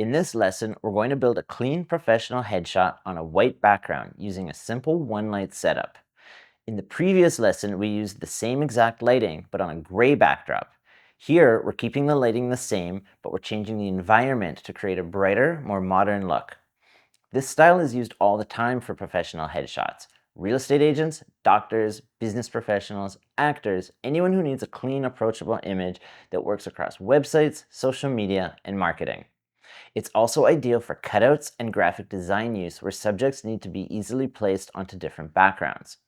In this lesson, we're going to build a clean professional headshot on a white background using a simple one light setup. In the previous lesson, we used the same exact lighting, but on a gray backdrop. Here, we're keeping the lighting the same, but we're changing the environment to create a brighter, more modern look. This style is used all the time for professional headshots. Real estate agents, doctors, business professionals, actors, anyone who needs a clean, approachable image that works across websites, social media, and marketing. It's also ideal for cutouts and graphic design use where subjects need to be easily placed onto different backgrounds.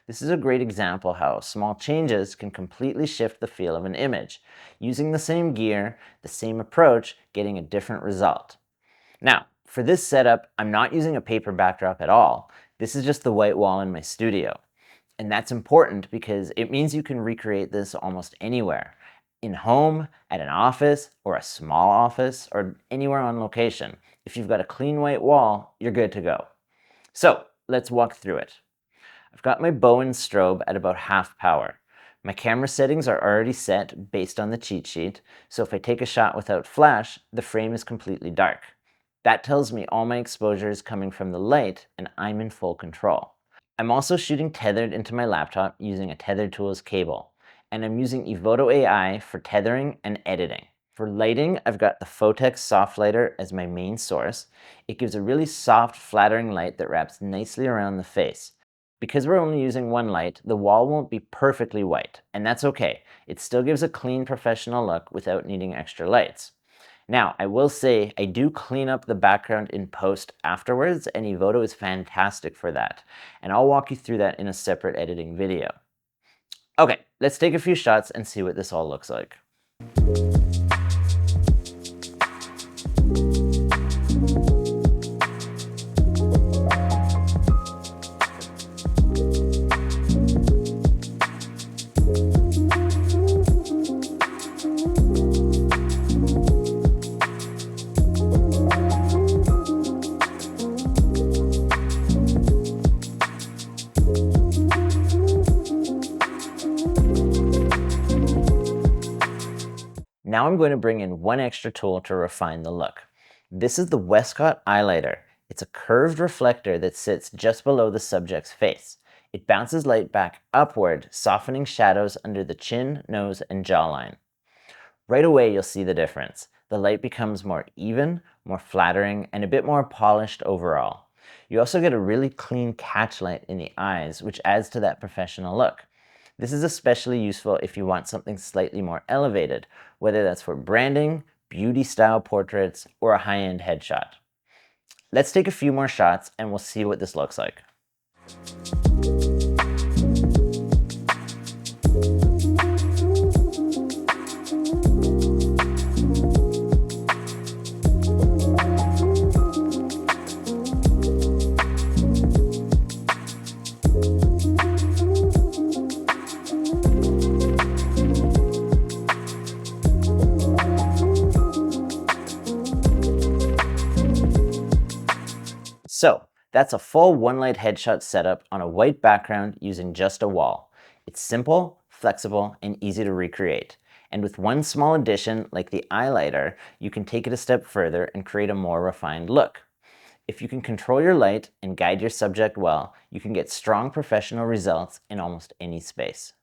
This is a great example how small changes can completely shift the feel of an image, using the same gear, the same approach, getting a different result. Now, for this setup, I'm not using a paper backdrop at all. This is just the white wall in my studio. And that's important because it means you can recreate this almost anywhere. In home, at an office, or a small office, or anywhere on location. If you've got a clean white wall, you're good to go. So let's walk through it. I've got my bow and strobe at about half power. My camera settings are already set based on the cheat sheet, so if I take a shot without flash, the frame is completely dark. That tells me all my exposure is coming from the light and I'm in full control. I'm also shooting tethered into my laptop using a Tether Tools cable, and I'm using Evoto AI for tethering and editing. For lighting, I've got the Photex soft lighter as my main source. It gives a really soft, flattering light that wraps nicely around the face. Because we're only using one light, the wall won't be perfectly white, and that's okay. It still gives a clean, professional look without needing extra lights. Now, I will say I do clean up the background in post afterwards, and Evoto is fantastic for that. And I'll walk you through that in a separate editing video. Okay, let's take a few shots and see what this all looks like. Now I'm going to bring in one extra tool to refine the look. This is the Westcott Eyelighter. It's a curved reflector that sits just below the subject's face. It bounces light back upward, softening shadows under the chin, nose, and jawline. Right away, you'll see the difference. The light becomes more even, more flattering, and a bit more polished overall. You also get a really clean catch light in the eyes, which adds to that professional look. This is especially useful if you want something slightly more elevated, whether that's for branding, beauty style portraits, or a high-end headshot. Let's take a few more shots and we'll see what this looks like. So that's a full one light headshot setup on a white background using just a wall. It's simple, flexible, and easy to recreate. And with one small addition like the eyeliner, you can take it a step further and create a more refined look. If you can control your light and guide your subject well, you can get strong professional results in almost any space.